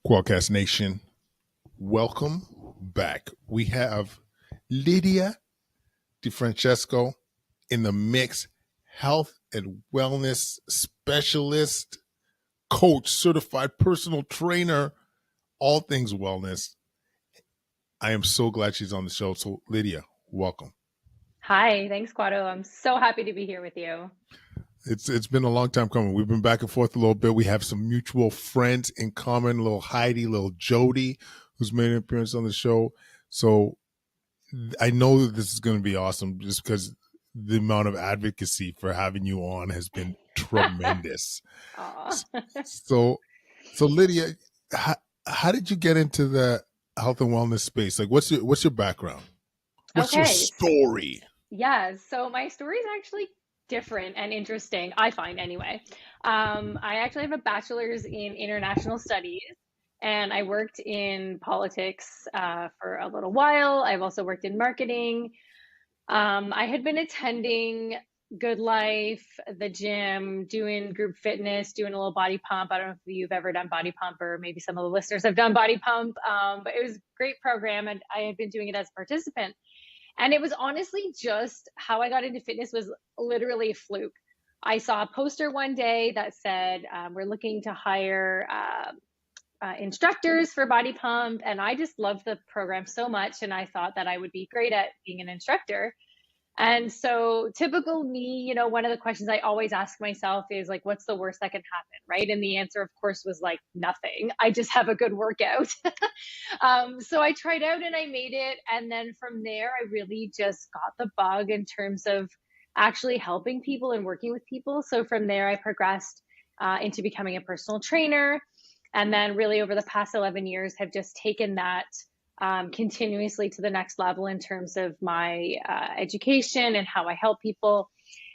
Qualcast Nation, welcome back. We have Lydia Francesco in the mix, health and wellness specialist, coach, certified personal trainer, all things wellness. I am so glad she's on the show. So Lydia, welcome. Hi, thanks, Quado. I'm so happy to be here with you. It's been a long time coming. We've been back and forth a little bit. We have some mutual friends in common, little Heidi, little Jody, who's made an appearance on the show. So I know that this is going to be awesome just because the amount of advocacy for having you on has been tremendous. so Lydia, how did you get into the health and wellness space? Like, what's your background? What's your story? Yeah, so my story is actually different and interesting, I find anyway. I actually have a bachelor's in international studies, and I worked in politics for a little while. I've also worked in marketing. I had been attending Good Life, the gym, doing group fitness, doing a little body pump. I don't know if you've ever done body pump, or maybe some of the listeners have done body pump, but it was a great program, and I had been doing it as a participant. And it was honestly just how I got into fitness was literally a fluke. I saw a poster one day that said, we're looking to hire instructors for body pump. And I just loved the program so much. And I thought that I would be great at being an instructor. And so typical me, one of the questions I always ask myself is like, what's the worst that can happen, right? And the answer, of course, was like nothing. I just have a good workout. So I tried out and I made it. And then from there, I really just got the bug in terms of actually helping people and working with people. So from there, I progressed into becoming a personal trainer. And then really over the past 11 years have just taken that continuously to the next level in terms of my education and how I help people.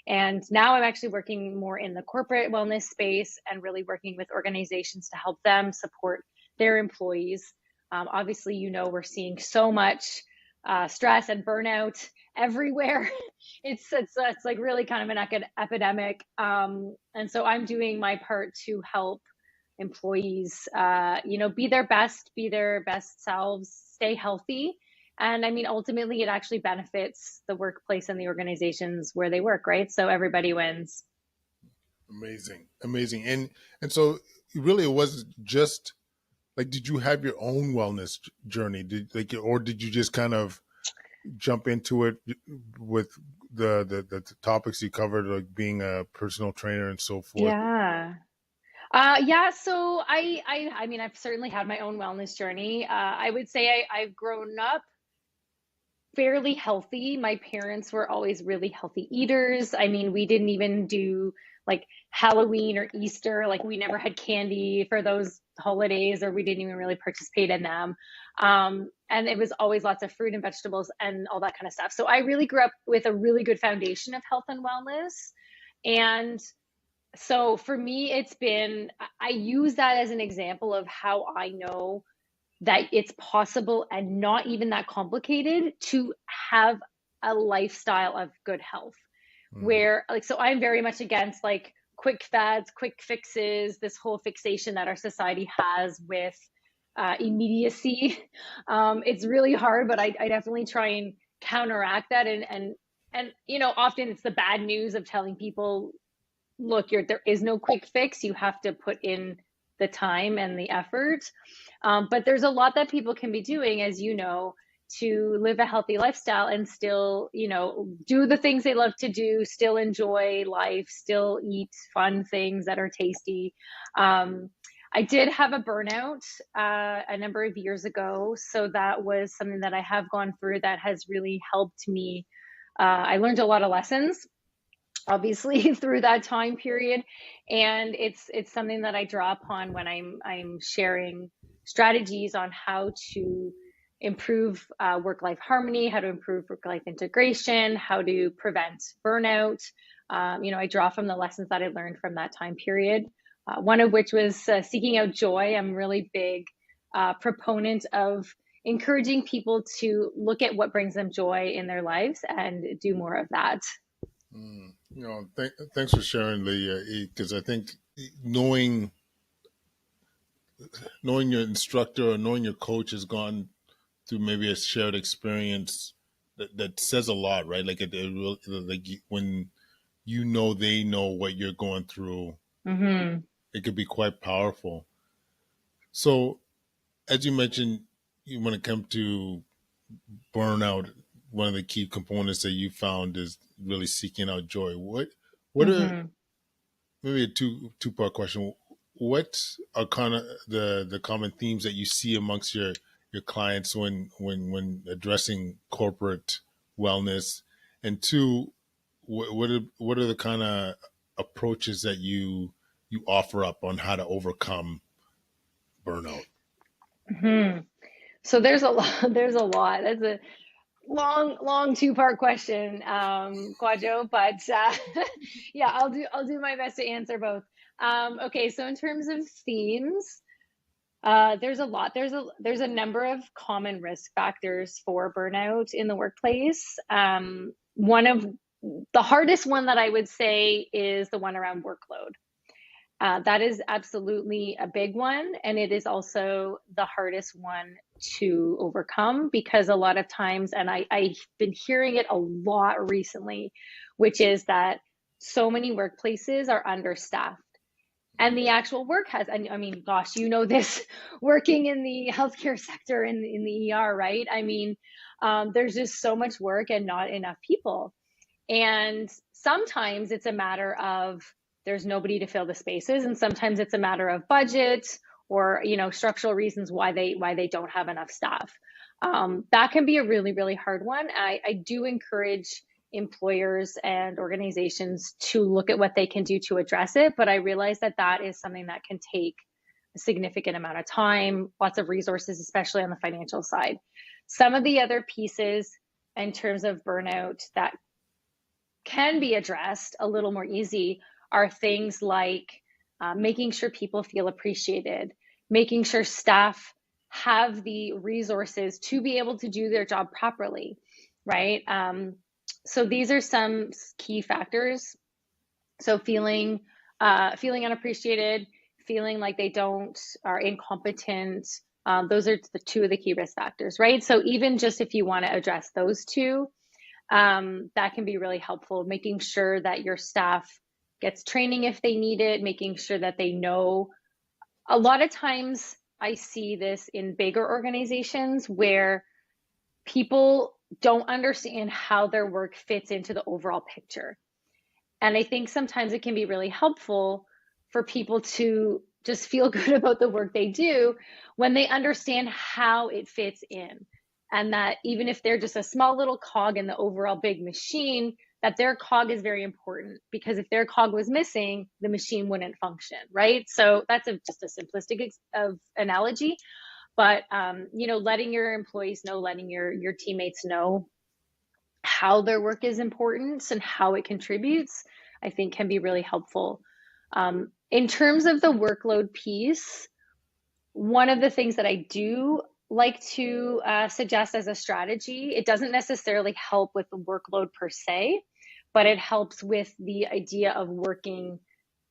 And now I'm actually working more in the corporate wellness space and really working with organizations to help them support their employees. Obviously, we're seeing so much stress and burnout everywhere. It's like really kind of an epidemic. And so I'm doing my part to help employees, be their best selves, stay healthy. And I mean, ultimately, it actually benefits the workplace and the organizations where they work, right? So everybody wins. Amazing. And so really, it was just like, did you have your own wellness journey? Or did you just kind of jump into it with the topics you covered, like being a personal trainer and so forth? Yeah. So I mean, I've certainly had my own wellness journey. I would say I've grown up fairly healthy. My parents were always really healthy eaters. I mean, we didn't even do like Halloween or Easter. Like we never had candy for those holidays, or we didn't even really participate in them. And it was always lots of fruit and vegetables and all that kind of stuff. So I really grew up with a really good foundation of health and wellness. And so for me, I use that as an example of how I know that it's possible and not even that complicated to have a lifestyle of good health. Where so I'm very much against like quick fads, quick fixes, this whole fixation that our society has with immediacy. It's really hard, but I definitely try and counteract that. And often it's the bad news of telling people, look, there is no quick fix. You have to put in the time and the effort. But there's a lot that people can be doing, as you know, to live a healthy lifestyle and still, do the things they love to do, still enjoy life, still eat fun things that are tasty. I did have a burnout a number of years ago. So that was something that I have gone through that has really helped me. I learned a lot of lessons, obviously, through that time period, and it's something that I draw upon when I'm sharing strategies on how to improve work-life harmony, how to improve work-life integration, how to prevent burnout. I draw from the lessons that I learned from that time period, one of which was seeking out joy. I'm really big proponent of encouraging people to look at what brings them joy in their lives and do more of that. Thanks for sharing, Lydia, because I think knowing knowing your instructor or knowing your coach has gone through maybe a shared experience that says a lot, right? Like like when you know they know what you're going through, Hmm. it could be quite powerful. So, as you mentioned, when it comes to burnout, one of the key components that you found is really seeking out joy. What are Hmm. maybe a two part question? What are kind of the common themes that you see amongst your clients when addressing corporate wellness? And two, what are the kind of approaches that you offer up on how to overcome burnout? Hmm. So there's a lot. There's a lot. That's a long two-part question, Quadjo. But yeah, I'll do my best to answer both. Okay, so in terms of themes, there's a lot. There's a number of common risk factors for burnout in the workplace. One of the hardest one that I would say is the one around workload. That is absolutely a big one, and it is also the hardest one to overcome because a lot of times, and I've been hearing it a lot recently, which is that so many workplaces are understaffed. And the actual work has, I mean, gosh, you know this working in the healthcare sector in the ER, right? I mean, there's just so much work and not enough people. And sometimes it's a matter of there's nobody to fill the spaces, and sometimes it's a matter of budget or structural reasons why they don't have enough staff. That can be a really hard one. I do encourage employers and organizations to look at what they can do to address it, but I realize that that is something that can take a significant amount of time, lots of resources, especially on the financial side. Some of the other pieces in terms of burnout that can be addressed a little more easy are things like making sure people feel appreciated, making sure staff have the resources to be able to do their job properly, right? So these are some key factors. So feeling unappreciated, feeling like they don't are incompetent. Those are the two of the key risk factors, right? So even just if you want to address those two, that can be really helpful. Making sure that your staff gets training if they need it, making sure that they know. A lot of times I see this in bigger organizations where people don't understand how their work fits into the overall picture. And I think sometimes it can be really helpful for people to just feel good about the work they do when they understand how it fits in. And that even if they're just a small little cog in the overall big machine, that their cog is very important because if their cog was missing, the machine wouldn't function, right? So that's just a simplistic of analogy, but letting your employees know, letting your teammates know how their work is important and how it contributes, I think can be really helpful. In terms of the workload piece, one of the things that I do like to suggest as a strategy, it doesn't necessarily help with the workload per se, but it helps with the idea of working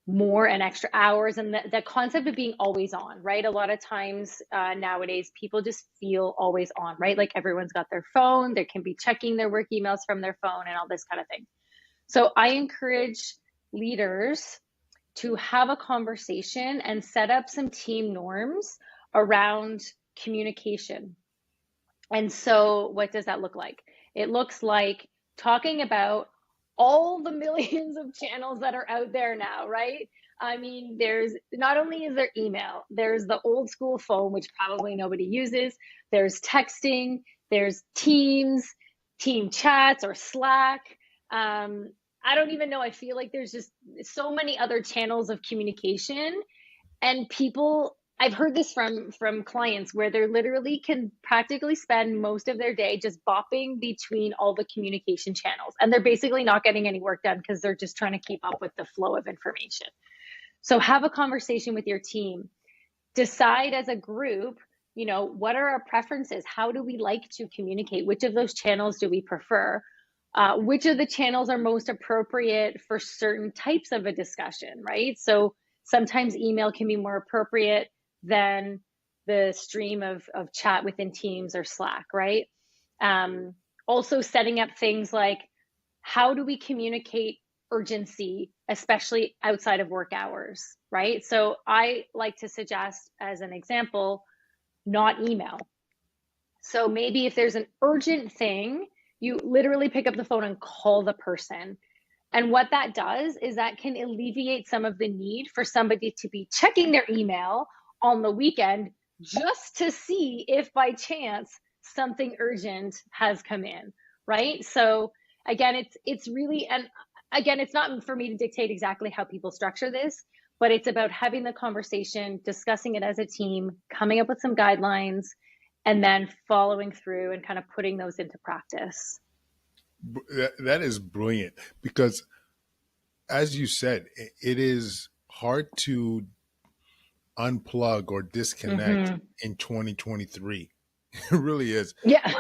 more and extra hours and the concept of being always on, right? A lot of times nowadays people just feel always on, right? Like everyone's got their phone, they can be checking their work emails from their phone and all this kind of thing. So I encourage leaders to have a conversation and set up some team norms around communication. And so what does that look like? It looks like talking about all the millions of channels that are out there now, right? I mean, there's not only is there email, there's the old school phone, which probably nobody uses, there's texting, there's Teams, team chats, or Slack. I don't even know. I feel like there's just so many other channels of communication, and people, I've heard this from clients where they're literally can practically spend most of their day just bopping between all the communication channels, and they're basically not getting any work done because they're just trying to keep up with the flow of information. So have a conversation with your team, decide as a group, what are our preferences, how do we like to communicate, which of those channels do we prefer, which of the channels are most appropriate for certain types of a discussion, right? So sometimes email can be more appropriate than the stream of chat within Teams or Slack, right? Um, Also setting up things like, how do we communicate urgency, especially outside of work hours, right? So I like to suggest, as an example, not email. So maybe if there's an urgent thing, you literally pick up the phone and call the person. And what that does is that can alleviate some of the need for somebody to be checking their email on the weekend just to see if by chance something urgent has come in, right? So again, it's really, and again, it's not for me to dictate exactly how people structure this, but it's about having the conversation, discussing it as a team, coming up with some guidelines, and then following through and kind of putting those into practice. That is brilliant because, as you said, it is hard to unplug or disconnect Mm-hmm. in 2023. It really is. Yeah.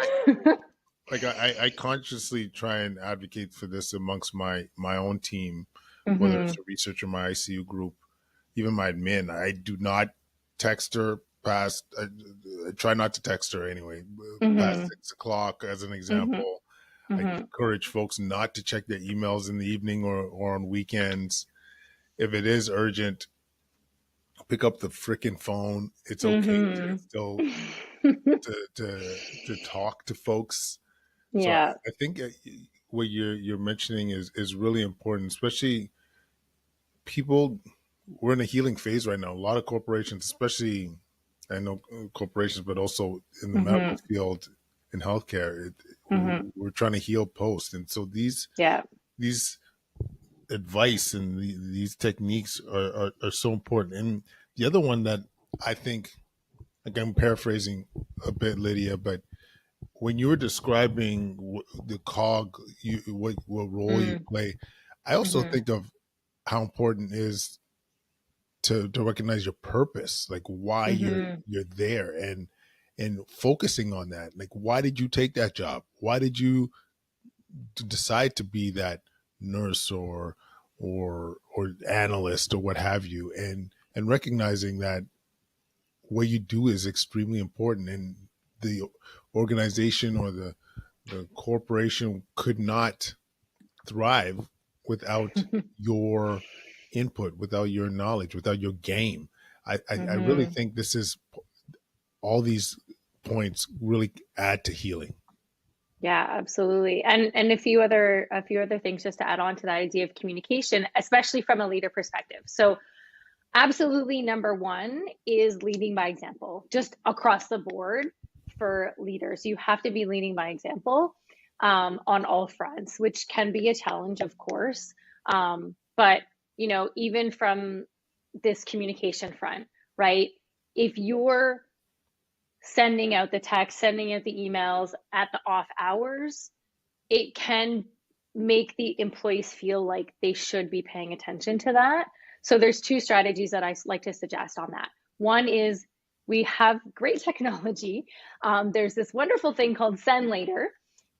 I consciously try and advocate for this amongst my own team, whether Mm-hmm. it's a researcher, my ICU group, even my admin. I do not text her past. I try not to text her anyway, past Mm-hmm. 6 o'clock, as an Mm-hmm. example. I Mm-hmm. encourage folks not to check their emails in the evening or on weekends. If it is urgent, pick up the freaking phone. It's okay to Mm-hmm. still to talk to folks. So Yeah. I think what you're mentioning is really important, especially people. We're in a healing phase right now. A lot of corporations, especially I know corporations, but also in the medical Mm-hmm. field, in healthcare, Mm-hmm. we're trying to heal post, and so Yeah. these advice and these techniques are so important. And the other one that I think, like, I'm paraphrasing a bit, Lydia, but when you were describing the cog, what role you play, I also Mm-hmm. think of how important it is to recognize your purpose, like why Mm-hmm. you're there, and focusing on that. Like, why did you take that job? Why did you decide to be that nurse or analyst or what have you, and recognizing that what you do is extremely important, and the organization or the corporation could not thrive without your input, without your knowledge, without your game. I really Mm-hmm. think this is all these points really add to healing. Yeah, absolutely. And a few other things just to add on to that idea of communication, especially from a leader perspective. So absolutely, number one is leading by example, just across the board for leaders. You have to be leading by example, on all fronts, which can be a challenge, of course. But, even from this communication front, right? If you're sending out the text, sending out the emails at the off hours, it can make the employees feel like they should be paying attention to that. So there's two strategies that I like to suggest on that. One is, we have great technology. There's this wonderful thing called Send Later,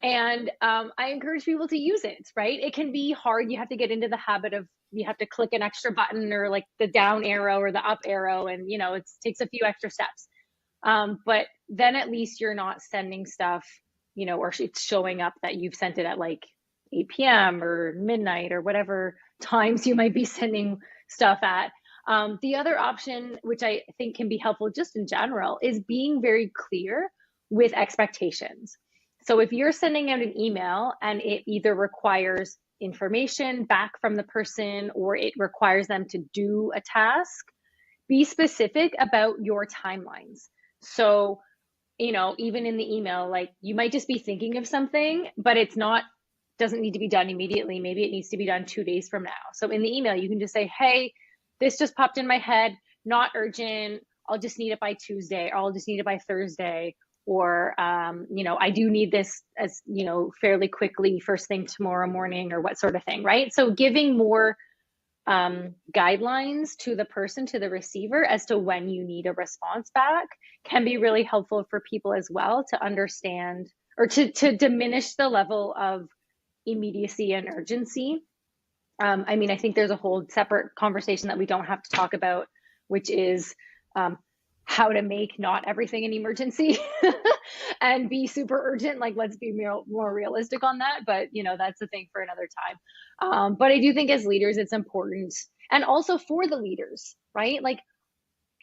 and I encourage people to use it. Right? It can be hard. You have to get into the habit of, you have to click an extra button, or like the down arrow or the up arrow, and it takes a few extra steps. But then at least you're not sending stuff, or it's showing up that you've sent it at like 8 p.m. or midnight or whatever times you might be sending stuff at. The other option, which I think can be helpful just in general, is being very clear with expectations. So if you're sending out an email and it either requires information back from the person or it requires them to do a task, be specific about your timelines. So, even in the email, like, you might just be thinking of something, but doesn't need to be done immediately. Maybe it needs to be done 2 days from now. So in the email, you can just say, hey, this just popped in my head, not urgent. I'll just need it by Tuesday, or I'll just need it by Thursday. Or, I do need this as, fairly quickly, first thing tomorrow morning, or what sort of thing, right? So giving more guidelines to the person, to the receiver, as to when you need a response back, can be really helpful for people as well, to understand, or to diminish the level of immediacy and urgency. I think there's a whole separate conversation that we don't have to talk about, which is, how to make not everything an emergency and be super urgent. Like, let's be more realistic on that. But, that's the thing for another time. But I do think as leaders, it's important. And also for the leaders, right? Like,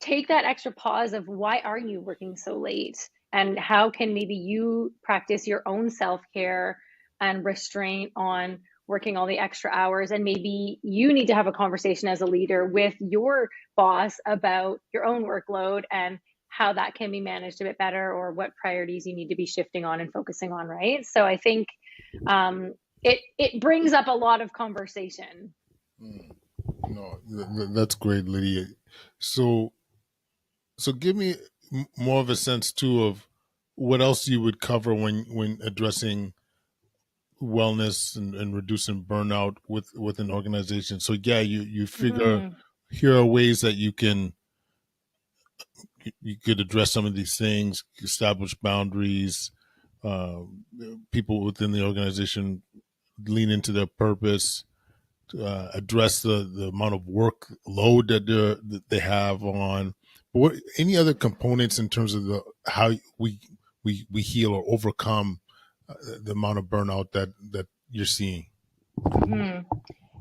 take that extra pause of why are you working so late? And how can maybe you practice your own self care and restraint on working all the extra hours? And maybe you need to have a conversation as a leader with your boss about your own workload and how that can be managed a bit better, or what priorities you need to be shifting on and focusing on, right? So I think it brings up a lot of conversation. Mm. No, that's great, Lydia. So, give me more of a sense too of what else you would cover when addressing wellness and reducing burnout with an organization. So yeah, you figure Mm-hmm. here are ways that you could address some of these things, establish boundaries. Uh, People within the organization lean into their purpose, address the amount of workload that they have on. But any other components in terms of the how we heal or overcome the amount of burnout that you're seeing? Mm-hmm.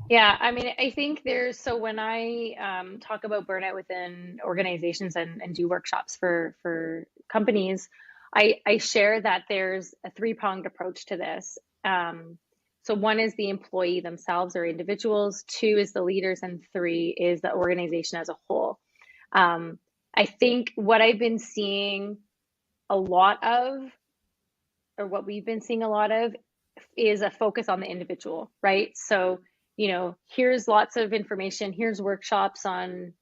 Yeah, I mean, I think so when I talk about burnout within organizations and do workshops for companies, I share that there's a three-pronged approach to this. So one is the employee themselves or individuals, two is the leaders, and three is the organization as a whole. Um, I think what I've been seeing a lot of, or what we've been seeing a lot of, is a focus on the individual, right? So, here's lots of information, here's workshops on,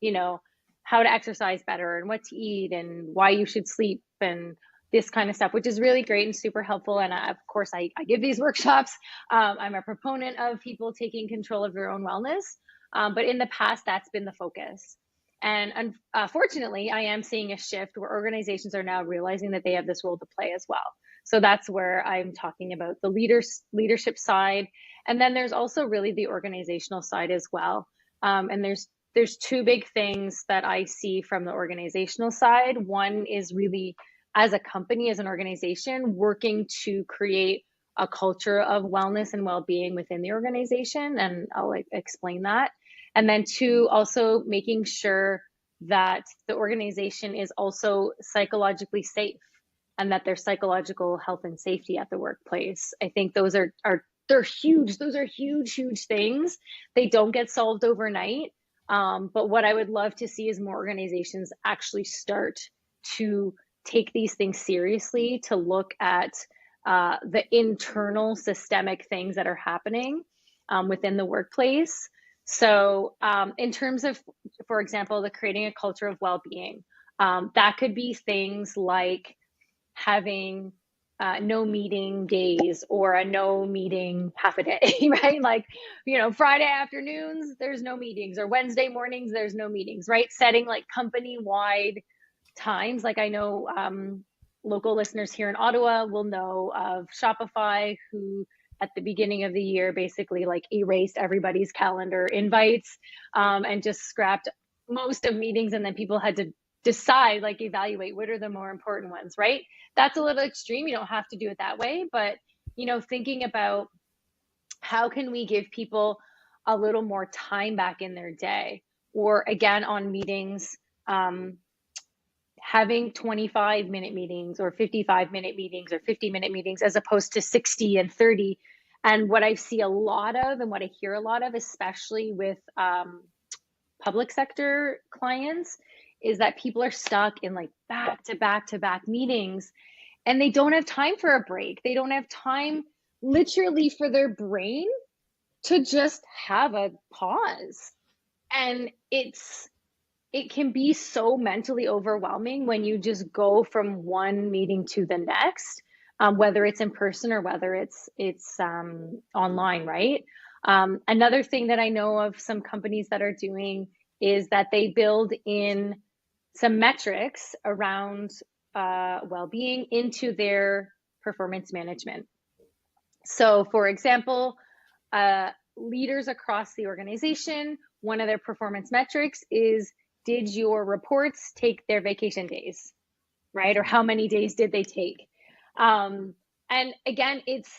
how to exercise better and what to eat and why you should sleep and this kind of stuff, which is really great and super helpful. And of course, I give these workshops. I'm a proponent of people taking control of their own wellness. But in the past, that's been the focus. And unfortunately, I am seeing a shift where organizations are now realizing that they have this role to play as well. So that's where I'm talking about the leadership side. And then there's also really the organizational side as well. And there's two big things that I see from the organizational side. One is really, as a company, as an organization, working to create a culture of wellness and well-being within the organization. And I'll explain that. And then two, also making sure that the organization is also psychologically safe and that there's psychological health and safety at the workplace. I think those are they're huge. Those are huge, huge things. They don't get solved overnight. But what I would love to see is more organizations actually start to take these things seriously, to look at the internal systemic things that are happening within the workplace. So, in terms of, for example, the creating a culture of well-being, that could be things like having no meeting days or a no meeting half a day, right? Like, Friday afternoons, there's no meetings, or Wednesday mornings, there's no meetings, right? Setting like company wide times. Like, I know local listeners here in Ottawa will know of Shopify, who at the beginning of the year basically like erased everybody's calendar invites and just scrapped most of meetings, and then people had to decide, like, evaluate what are the more important ones, right? That's a little extreme. You don't have to do it that way, but thinking about how can we give people a little more time back in their day, or again on meetings, having 25-minute meetings or 55-minute meetings or 50-minute meetings as opposed to 60 and 30. And what I see a lot of and what I hear a lot of, especially with public sector clients, is that people are stuck in like back to back to back meetings, and they don't have time for a break. They don't have time literally for their brain to just have a pause. And it can be so mentally overwhelming when you just go from one meeting to the next, whether it's in person or whether it's online, right? Another thing that I know of some companies that are doing is that they build in some metrics around well-being into their performance management. So, for example, leaders across the organization, one of their performance metrics is did your reports take their vacation days, right? Or how many days did they take? Um, and again, it's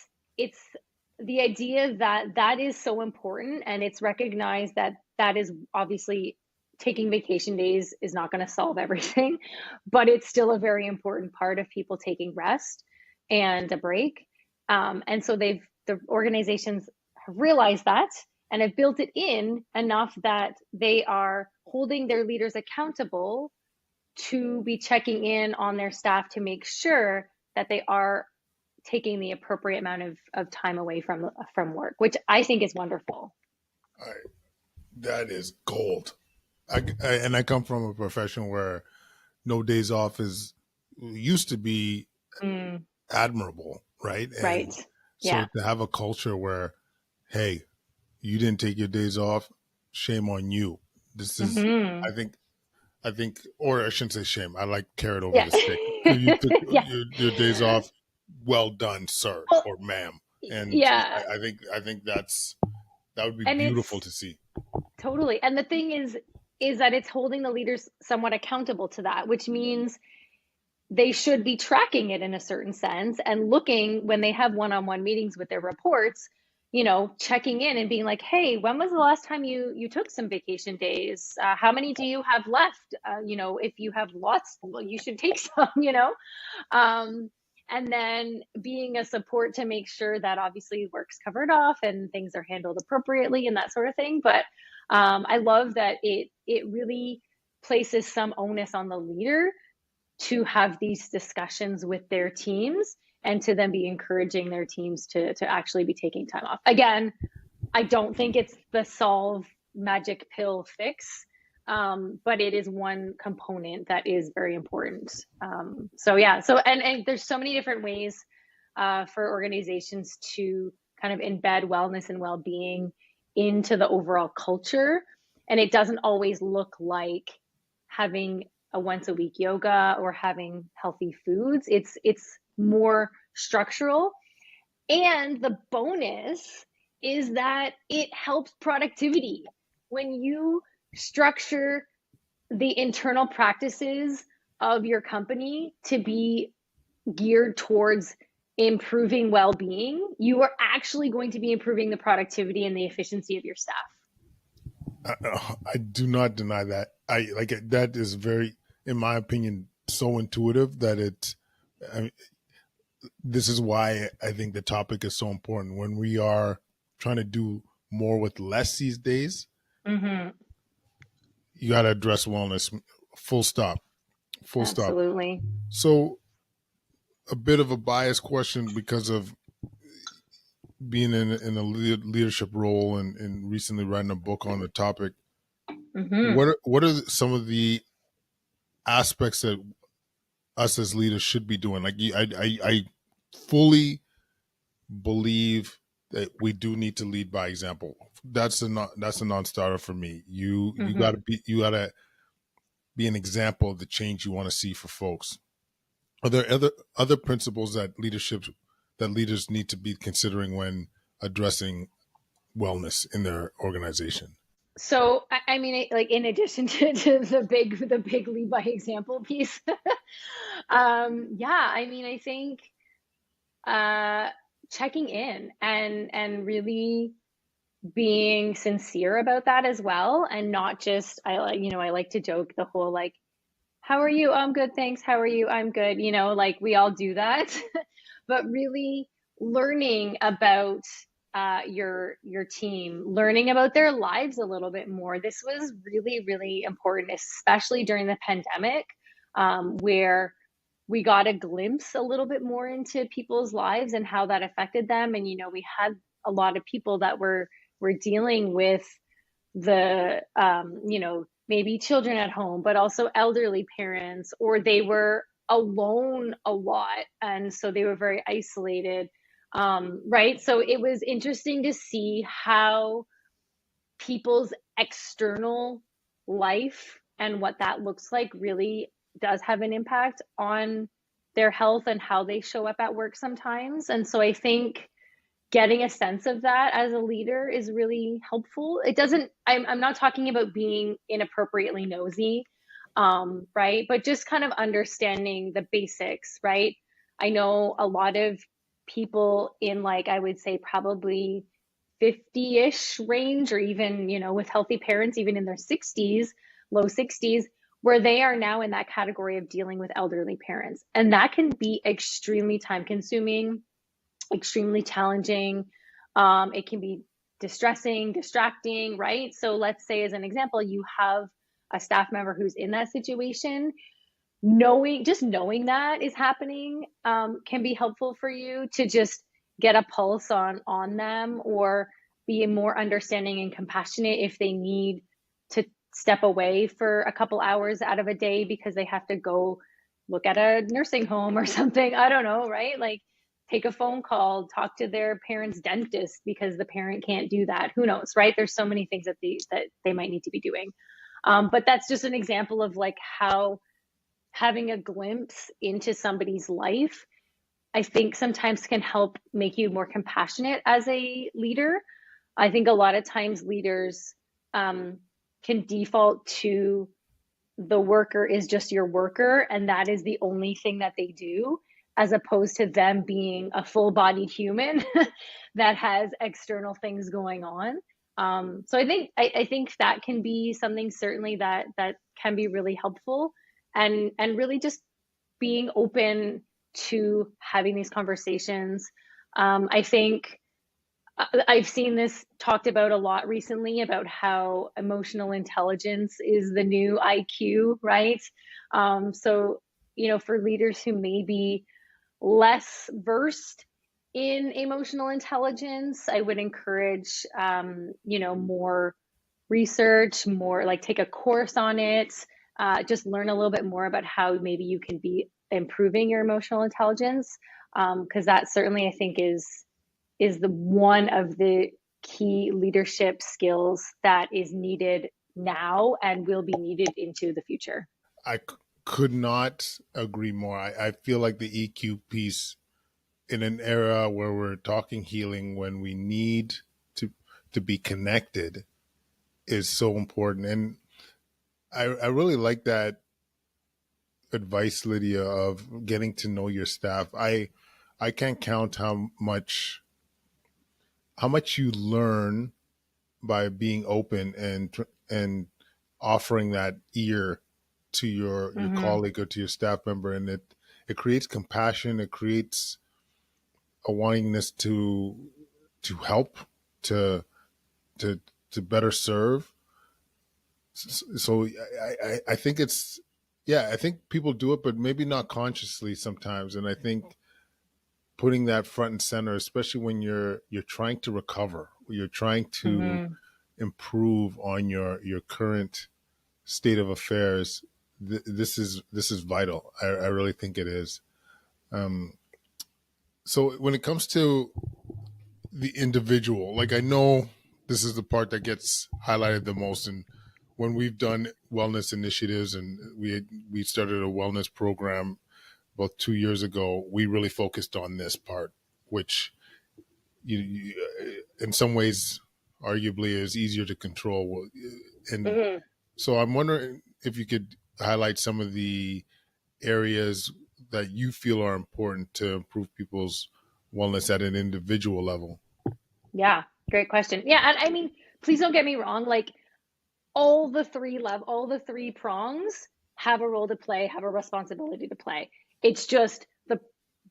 the idea that that is so important, and it's recognized that that is obviously taking vacation days is not going to solve everything, but it's still a very important part of people taking rest and a break. And so the organizations have realized that and have built it in enough that they are holding their leaders accountable to be checking in on their staff to make sure that they are taking the appropriate amount of time away from work, which I think is wonderful. I, that is gold. And I come from a profession where no days off is used to be Mm, admirable, right? right. And so Yeah. to have a culture where, hey, you didn't take your days off, shame on you. This is, Hmm. I think, or I shouldn't say shame. I like carrot over Yeah. the stick. If you took Yeah. your days off, well done, sir Well, or ma'am. And yeah. I think that would be And beautiful it's to see. totally. And the thing is that it's holding the leaders somewhat accountable to that, which means they should be tracking it in a certain sense and looking when they have one-on-one meetings with their reports, checking in and being like, hey, when was the last time you took some vacation days? How many do you have left? If you have lots, well, you should take some. um, and then being a support to make sure that obviously work's covered off and things are handled appropriately and that sort of thing. But I love that it really places some onus on the leader to have these discussions with their teams and to then be encouraging their teams to actually be taking time off. Again, I don't think it's the solve magic pill fix, but it is one component that is very important. So yeah, and there's so many different ways for organizations to kind of embed wellness and well-being into the overall culture, and it doesn't always look like having a once a week yoga or having healthy foods. It's more structural, and the bonus is that it helps productivity. When you structure the internal practices of your company to be geared towards improving well-being, you are actually going to be improving the productivity and the efficiency of your staff. I do not deny that. I like it. That is very, in my opinion, so intuitive that it. I mean, this is why I think the topic is so important. When we are trying to do more with less these days, Mm-hmm. you got to address wellness. Full stop. Full stop. Absolutely. So, a bit of a biased question because of being in a leadership role and recently writing a book on the topic. Mm-hmm. What are some of the aspects that us as leaders should be doing? Like I fully believe that we do need to lead by example. That's a non-starter for me. Mm-hmm. You gotta be an example of the change you want to see for folks. Are there other principles that leaders need to be considering when addressing wellness in their organization? So I mean, like in addition to the big lead by example piece, yeah, I mean, I think uh, checking in and really being sincere about that as well, and not just I like to joke the whole like, how are you? I'm good, thanks. How are you? I'm good. Like we all do that, but really learning about your team, learning about their lives a little bit more. This was really, really important, especially during the pandemic, where we got a glimpse a little bit more into people's lives and how that affected them. And we had a lot of people that were dealing with the maybe children at home, but also elderly parents, or they were alone a lot, and so they were very isolated. Right, so it was interesting to see how people's external life and what that looks like really does have an impact on their health and how they show up at work sometimes. And so I think getting a sense of that as a leader is really helpful. It doesn't, I'm not talking about being inappropriately nosy, right? But just kind of understanding the basics, right? I know a lot of people in, like, I would say probably 50-ish range, or even, with healthy parents, even in their 60s, low 60s, where they are now in that category of dealing with elderly parents. And that can be extremely time consuming, extremely challenging. It can be distressing, distracting, right? So let's say, as an example, you have a staff member who's in that situation. Knowing that is happening, can be helpful for you to just get a pulse on them, or be more understanding and compassionate if they need to step away for a couple hours out of a day because they have to go look at a nursing home or something. I don't know, right? Like, take a phone call, talk to their parent's dentist because the parent can't do that. Who knows, right? There's so many things that they might need to be doing. But that's just an example of like how having a glimpse into somebody's life, I think sometimes can help make you more compassionate as a leader. I think a lot of times leaders, can default to the worker is just your worker, and that is the only thing that they do, as opposed to them being a full-bodied human that has external things going on. So I think that can be something, certainly, that can be really helpful, and really just being open to having these conversations. I think I've seen this talked about a lot recently, about how emotional intelligence is the new IQ, right? So, for leaders who may be less versed in emotional intelligence, I would encourage, more research, more like take a course on it, just learn a little bit more about how maybe you can be improving your emotional intelligence, because that certainly, I think, is the one of the key leadership skills that is needed now and will be needed into the future. Could not agree more. I feel like the EQ piece in an era where we're talking healing, when we need to to be connected, is so important. And I really like that advice, Lydia, of getting to know your staff. I can't count how much you learn by being open and offering that ear to your Mm-hmm. colleague or to your staff member, and it creates compassion. It creates a wantingness to help, to to to better serve. So I think it's, yeah, I think people do it, but maybe not consciously sometimes. And I think putting that front and center, especially when you're trying to recover, you're trying to Mm-hmm. improve on your current state of affairs. This is vital. I really think it is. Um, so when it comes to the individual, like, I know this is the part that gets highlighted the most, and when we've done wellness initiatives, and we started a wellness program about 2 years ago, we really focused on this part, which you in some ways arguably is easier to control. And Mm-hmm. so I'm wondering if you could highlight some of the areas that you feel are important to improve people's wellness at an individual level. Yeah, great question. Yeah, and I mean, please don't get me wrong. Like, all the three prongs have a role to play, have a responsibility to play. It's just the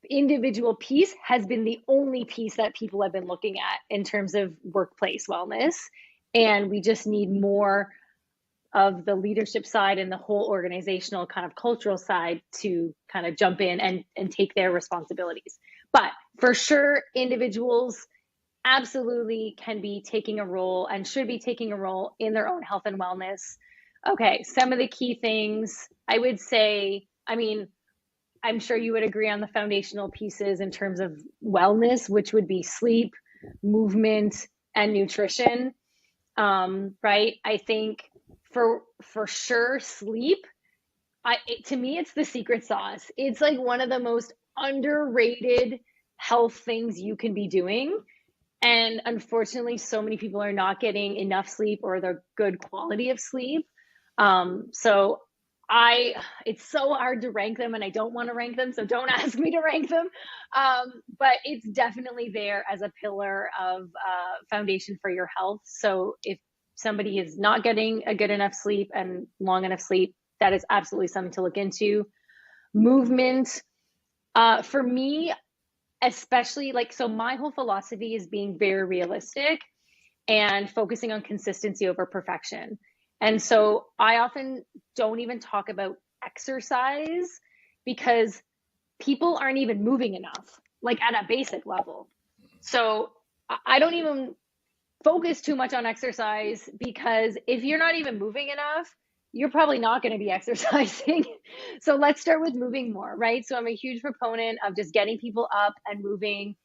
individual piece has been the only piece that people have been looking at in terms of workplace wellness. And we just need more of the leadership side and the whole organizational kind of cultural side to kind of jump in and take their responsibilities. But for sure, individuals absolutely can be taking a role and should be taking a role in their own health and wellness. Okay, some of the key things I would say, I mean, I'm sure you would agree on the foundational pieces in terms of wellness, which would be sleep, movement, and nutrition. Right? I think for sure, sleep. To me, it's the secret sauce. It's like one of the most underrated health things you can be doing. And unfortunately, so many people are not getting enough sleep or the good quality of sleep. So I, it's so hard to rank them, and I don't want to rank them, so don't ask me to rank them. But it's definitely there as a pillar of foundation for your health. So if somebody is not getting a good enough sleep and long enough sleep, that is absolutely something to look into. Movement, for me, especially like, so my whole philosophy is being very realistic and focusing on consistency over perfection. And so I often don't even talk about exercise because people aren't even moving enough, like at a basic level. So I don't even focus too much on exercise because if you're not even moving enough, you're probably not going to be exercising. So let's start with moving more, right? So I'm a huge proponent of just getting people up and moving,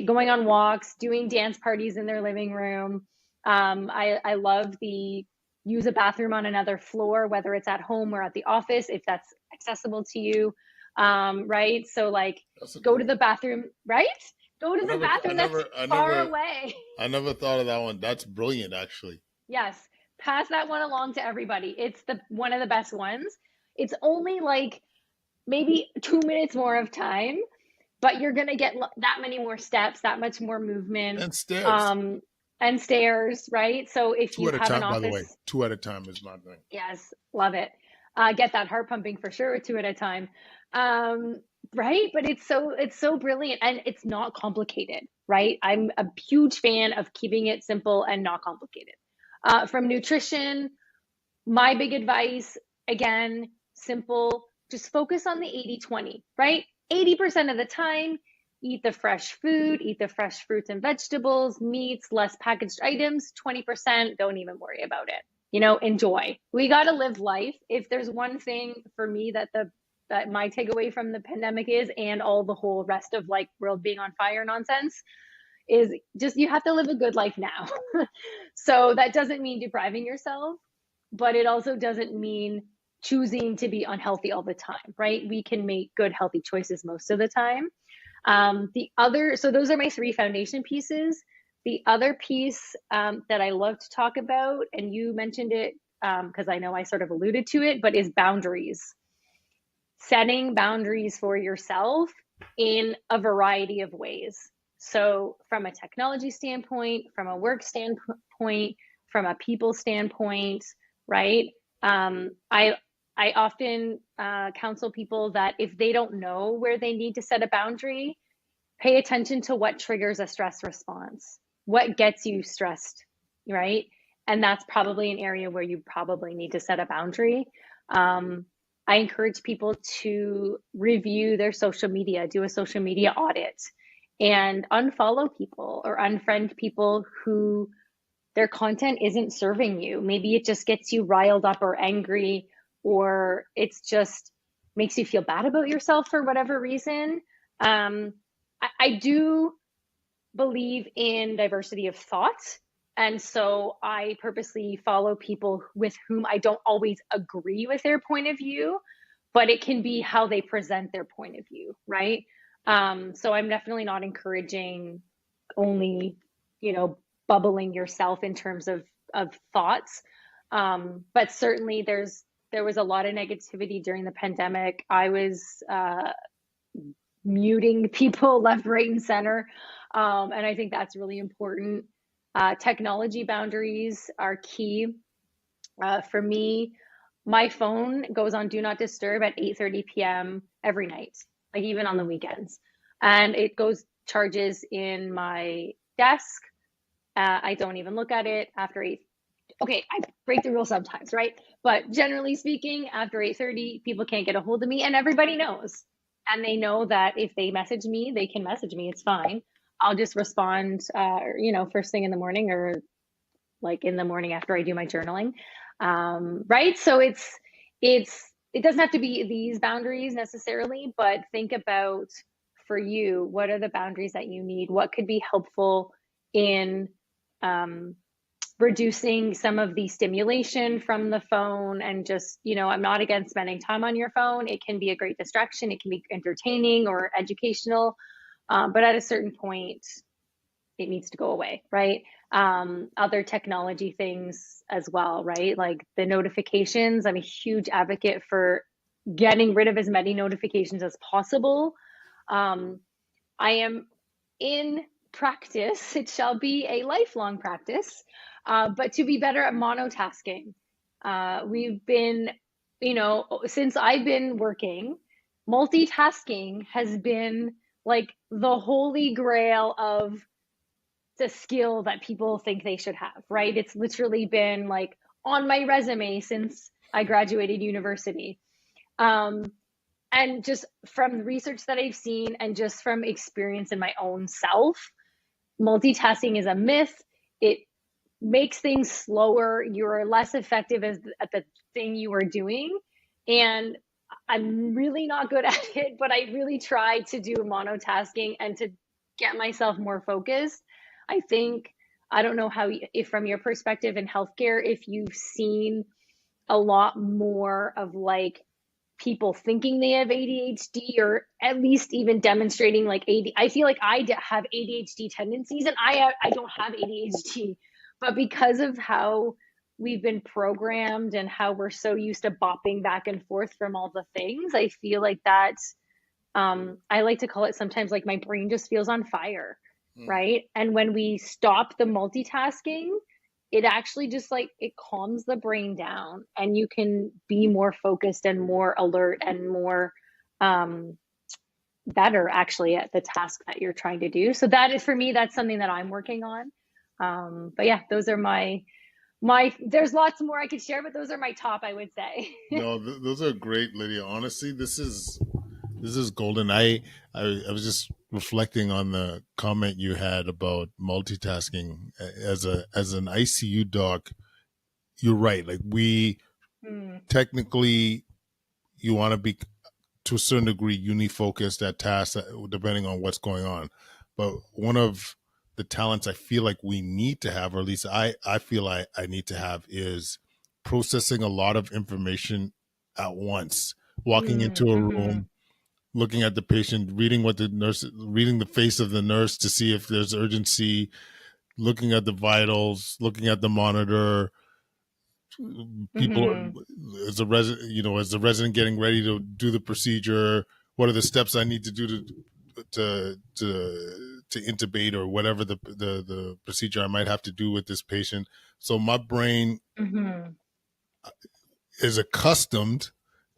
going on walks, doing dance parties in their living room. I love the use a bathroom on another floor, whether it's at home or at the office, if that's accessible to you. Right? So like That's a go good to one. the bathroom, right? Go to I the never, I bathroom that's never, I far never, away. I never thought of that one. That's brilliant, actually. Yes, pass that one along to everybody. It's the one of the best ones. It's only like maybe 2 minutes more of time, but you're going to get that many more steps, that much more movement, And stairs. um, and stairs, right? So if Two you at a have an time, by the way. office, Two at a time is my thing. yes, love it. Get that heart pumping for sure, two at a time. Um, right? But it's so brilliant, and it's not complicated, right? I'm a huge fan of keeping it simple and not complicated. From nutrition, my big advice, again, simple, just focus on the 80-20, right? 80% of the time, eat the fresh food, eat the fresh fruits and vegetables, meats, less packaged items. 20%, don't even worry about it. Enjoy. We got to live life. If there's one thing for me that my takeaway from the pandemic is, and all the whole rest of like world being on fire nonsense, is just you have to live a good life now. So that doesn't mean depriving yourself, but it also doesn't mean choosing to be unhealthy all the time, right? We can make good, healthy choices most of the time. So those are my three foundation pieces. The other piece that I love to talk about, and you mentioned it because I know I sort of alluded to it, but is boundaries. Setting boundaries for yourself in a variety of ways. So, from a technology standpoint, from a work standpoint, from a people standpoint, right? I often counsel people that if they don't know where they need to set a boundary, pay attention to what triggers a stress response, what gets you stressed, right? And that's probably an area where you probably need to set a boundary. Um, I encourage people to review their social media, do a social media audit, and unfollow people or unfriend people who their content isn't serving you. Maybe it just gets you riled up or angry, or it's just makes you feel bad about yourself for whatever reason. I do believe in diversity of thought. And so I purposely follow people with whom I don't always agree with their point of view, but it can be how they present their point of view, right? So I'm definitely not encouraging only, bubbling yourself in terms of thoughts. But certainly there was a lot of negativity during the pandemic. I was muting people left, right, and center. And I think that's really important. Technology boundaries are key. For me, my phone goes on do not disturb at 8:30 p.m. every night, like even on the weekends. And it goes charges in my desk. I don't even look at it after 8. Okay, I break the rule sometimes, right? But generally speaking, after 8:30, people can't get a hold of me, and everybody knows. And they know that if they message me, they can message me. It's fine. I'll just respond, first thing in the morning or like in the morning after I do my journaling. Right? So it doesn't have to be these boundaries necessarily, but think about for you, what are the boundaries that you need? What could be helpful in um, reducing some of the stimulation from the phone? And just, I'm not against spending time on your phone. It can be a great distraction. It can be entertaining or educational. But at a certain point, it needs to go away, right? Other technology things as well, right? Like the notifications. I'm a huge advocate for getting rid of as many notifications as possible. Um, I am in practice, it shall be a lifelong practice, but to be better at monotasking. We've been, since I've been working, multitasking has been like the holy grail of the skill that people think they should have, right? It's literally been like on my resume since I graduated university. Um, and just from the research that I've seen and just from experience in my own self, multitasking is a myth. It makes things slower. You're less effective at the thing you are doing. And I'm really not good at it, but I really try to do monotasking and to get myself more focused. I think, I don't know how, if from your perspective in healthcare, if you've seen a lot more of like people thinking they have ADHD or at least even demonstrating like AD. I feel like I have ADHD tendencies and I don't have ADHD, but because of how we've been programmed and how we're so used to bopping back and forth from all the things, I feel like that's I like to call it sometimes like my brain just feels on fire, Mm. right? And when we stop the multitasking, it actually just like it calms the brain down and you can be more focused and more alert and more um, better actually at the task that you're trying to do. So that is for me, that's something that I'm working on. But yeah, those are my there's lots more I could share, but those are my top, I would say. No, those are great, Lydia. Honestly, this is golden. I was just reflecting on the comment you had about multitasking as an ICU doc. You're right. Like we Mm, technically, you want to be to a certain degree unifocused at tasks depending on what's going on. But one of the talents I feel like we need to have, or at least I feel I need to have, is processing a lot of information at once. Walking into a mm-hmm, room, looking at the patient, reading the face of the nurse to see if there's urgency, looking at the vitals, looking at the monitor, people mm-hmm, as a resident, as the resident getting ready to do the procedure, what are the steps I need to do to intubate or whatever the procedure I might have to do with this patient. So my brain mm-hmm, is accustomed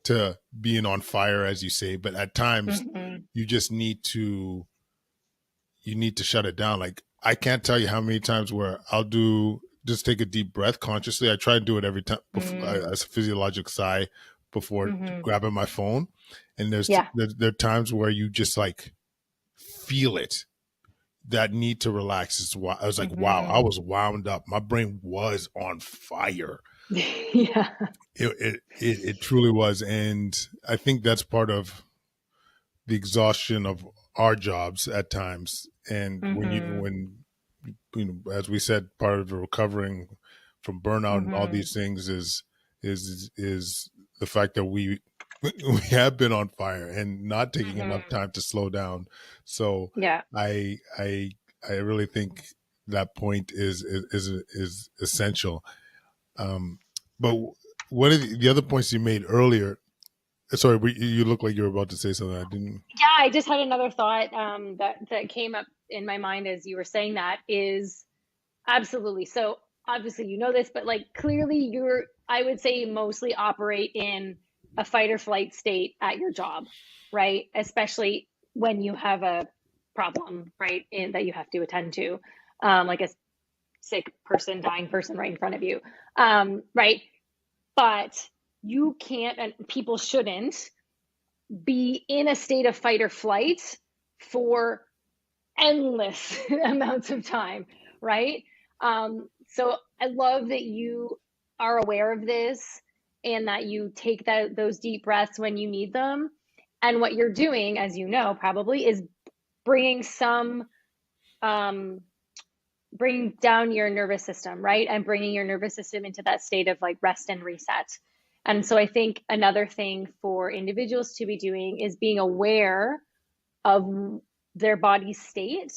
to being on fire, as you say, but at times mm-hmm, you just need to shut it down. Like I can't tell you how many times where I'll just take a deep breath consciously. I try to do it every time before, mm-hmm, as a physiologic sigh before mm-hmm. grabbing my phone. And Yeah. there are times where you just like feel it. That need to relax is why I was like, wow, I Mm-hmm. was wound up. My brain was on fire. Yeah. It truly was. And I think that's part of the exhaustion of our jobs at times. And Mm-hmm. when as we said, part of the recovering from burnout and all Mm-hmm. these things is the fact that we have been on fire and not taking enough Mm-hmm. time to slow down. So Yeah. I I I really think that point is essential. Um, but one of the other points you made earlier. Sorry, you look like you were about to say something. I didn't. Yeah, I just had another thought that came up in my mind as you were saying that is absolutely. So obviously you know this, but like clearly I would say mostly operate in a fight or flight state at your job, right? Especially when you have a problem, right, that you have to attend to, like a sick person, dying person right in front of you, right? But you can't, and people shouldn't be in a state of fight or flight for endless amounts of time, right? So I love that you are aware of this and that you take those deep breaths when you need them. And what you're doing, as you know, probably is bringing some, um, bring down your nervous system, right? And bringing your nervous system into that state of like rest and reset. And so I think another thing for individuals to be doing is being aware of their body's state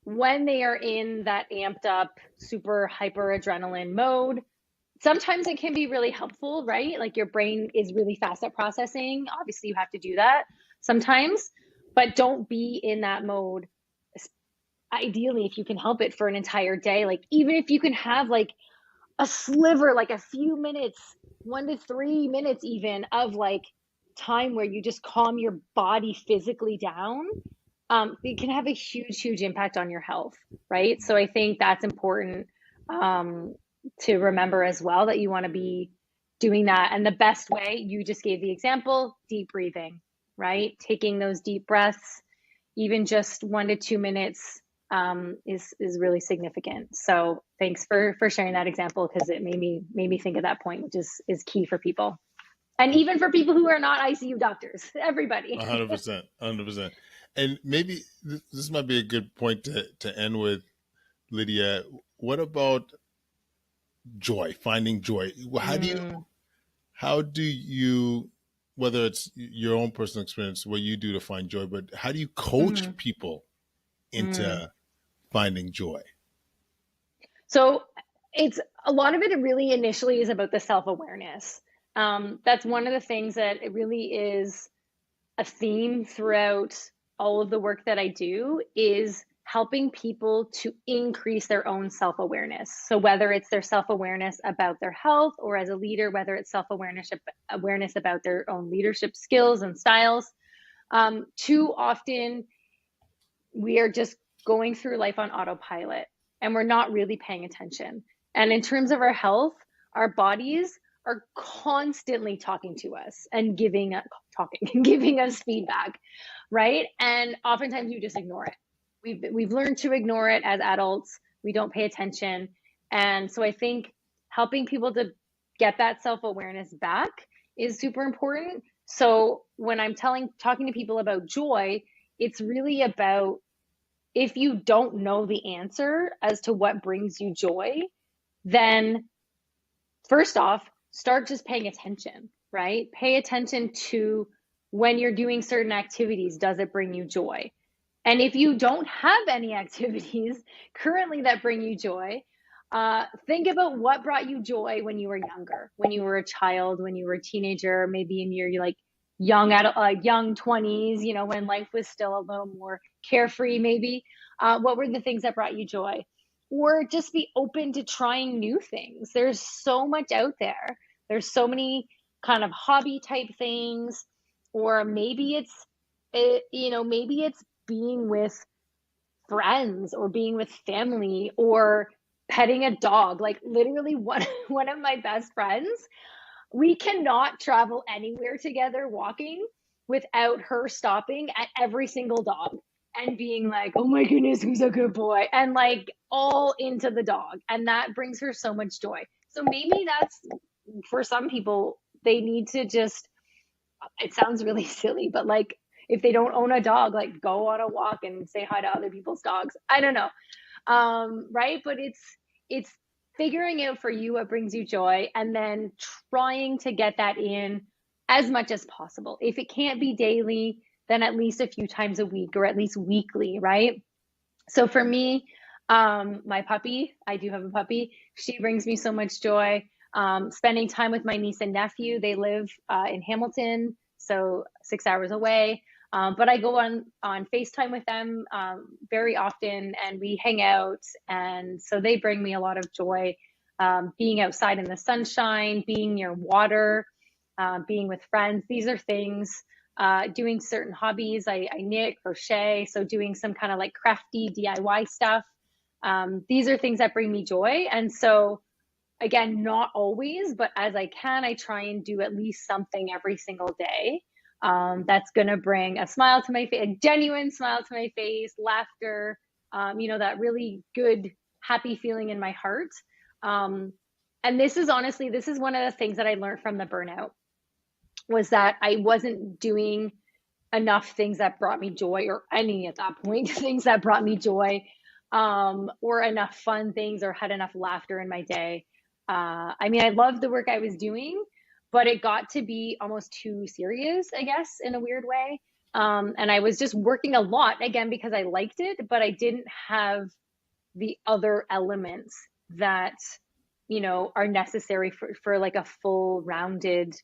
when they are in that amped up, super hyper adrenaline mode, sometimes it can be really helpful, right? Like your brain is really fast at processing. Obviously, you have to do that sometimes, but don't be in that mode. Ideally, if you can help it for an entire day, like even if you can have like a sliver, like a few minutes, 1 to 3 minutes even of like time where you just calm your body physically down, it can have a huge, huge impact on your health, right? So I think that's important um, to remember as well, that you want to be doing that. And the best way, you just gave the example, deep breathing, right? Taking those deep breaths, even just 1 to 2 minutes, is really significant. So thanks for sharing that example, because it made me think of that point, which is key for people, and even for people who are not ICU doctors. Everybody. 100%, 100%. And maybe this might be a good point to end with, Lydia. What about joy, finding joy? Mm, How do you, whether it's your own personal experience, what you do to find joy, but how do you coach mm, people mm. into finding joy? So it's a lot of it really initially is about the self-awareness. That's one of the things that it really is a theme throughout all of the work that I do, is helping people to increase their own self-awareness. So whether it's their self-awareness about their health, or as a leader, whether it's self-awareness about their own leadership skills and styles. Too often we are just going through life on autopilot, and we're not really paying attention. And in terms of our health, our bodies are constantly talking to us and giving us feedback, right? And oftentimes you just ignore it. We've learned to ignore it as adults. We don't pay attention. And so I think helping people to get that self-awareness back is super important. So when I'm talking to people about joy, it's really about, if you don't know the answer as to what brings you joy, then first off, start just paying attention, right? Pay attention to, when you're doing certain activities, does it bring you joy? And if you don't have any activities currently that bring you joy, think about what brought you joy when you were younger, when you were a child, when you were a teenager, maybe in your like young 20s, when life was still a little more carefree, maybe. What were the things that brought you joy? Or just be open to trying new things. There's so much out there. There's so many kind of hobby type things, or maybe it's being with friends, or being with family, or petting a dog. Like literally one of my best friends, we cannot travel anywhere together walking without her stopping at every single dog and being like, "Oh my goodness, who's a good boy?" and like all into the dog. And that brings her so much joy. So maybe that's, for some people, they need to just, it sounds really silly, but like, if they don't own a dog, like go on a walk and say hi to other people's dogs. I don't know. Right? But it's figuring out for you what brings you joy, and then trying to get that in as much as possible. If it can't be daily, then at least a few times a week, or at least weekly, right? So for me, my puppy, I do have a puppy. She brings me so much joy. Spending time with my niece and nephew. They live in Hamilton, so 6 hours away. But I go on FaceTime with them very often, and we hang out. And so they bring me a lot of joy. Being outside in the sunshine, being near water, being with friends. These are things. Doing certain hobbies. I knit, crochet, so doing some kind of like crafty DIY stuff. These are things that bring me joy. And so, again, not always, but as I can, I try and do at least something every single day that's going to bring a smile to my face, a genuine smile to my face, laughter, that really good, happy feeling in my heart. Um, and this is one of the things that I learned from the burnout, was that I wasn't doing enough things that brought me joy, or any at that point, things that brought me joy, or enough fun things, or had enough laughter in my day. I mean, I loved the work I was doing, but it got to be almost too serious, I guess, in a weird way. And I was just working a lot again because I liked it, but I didn't have the other elements that, are necessary for like a full rounded,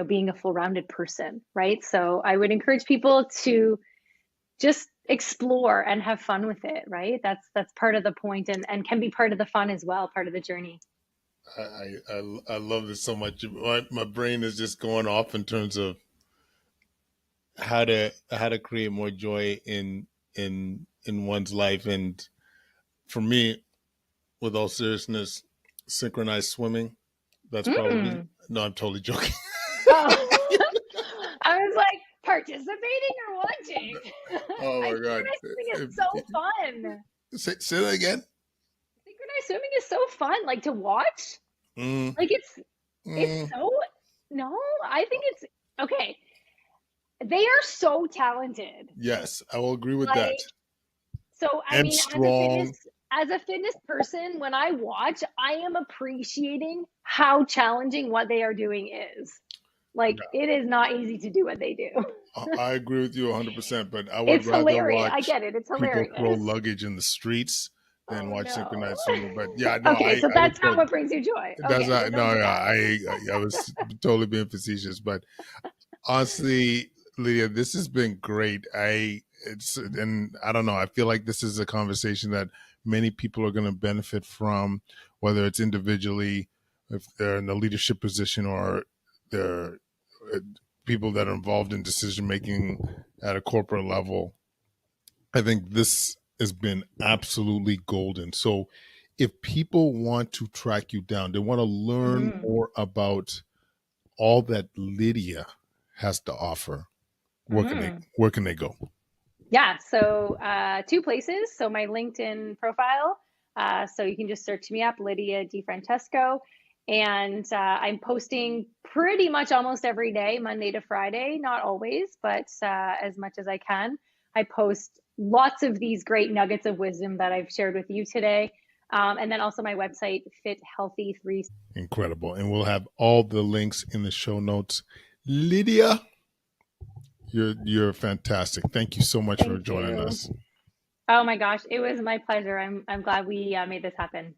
being a full rounded person, right? So I would encourage people to just explore and have fun with it, right? That's part of the point, and can be part of the fun as well, part of the journey. I love this so much. My brain is just going off in terms of how to create more joy in one's life. And for me, with all seriousness, synchronized swimming. That's probably Mm. no. I'm totally joking. Oh, I was like participating or watching. Oh I my god! synchronized swimming is so fun. Say that again. Synchronized swimming is so fun, like to watch. Mm, Like it's mm, so no, I think it's okay. They are so talented. yes, I will agree with that. Like so I And mean strong. as a fitness person, when I watch, I am appreciating how challenging what they are doing is. Like Yeah, it is not easy to do what they do. I agree with you 100%. But I would It's rather hilarious. I watch get it. It's people throw hilarious. luggage in the streets than Oh watch no. synchronized swimming. But yeah, no, Okay, so I would that's not totally. what brings you joy. That's Okay, so not don't no, do yeah, that. I was totally being facetious, but honestly, Lydia, this has been great. And I don't know. I feel like this is a conversation that many people are going to benefit from, whether it's individually, if they're in a leadership position, or they're uh, people that are involved in decision making at a corporate level. I think this has been absolutely golden. So, if people want to track you down, they want to learn Mm, more about all that Lydia has to offer, mhm. where can they go? Yeah, so two places. So my LinkedIn profile. So you can just search me up, Lydia Francesco. And I'm posting pretty much almost every day, Monday to Friday, not always, but as much as I can. I post lots of these great nuggets of wisdom that I've shared with you today. And then also my website, Fit Healthy 3. Incredible. And we'll have all the links in the show notes. Lydia, you're fantastic. Thank you so much for Thank joining you. us. Oh my gosh, it was my pleasure. I'm glad we made this happen.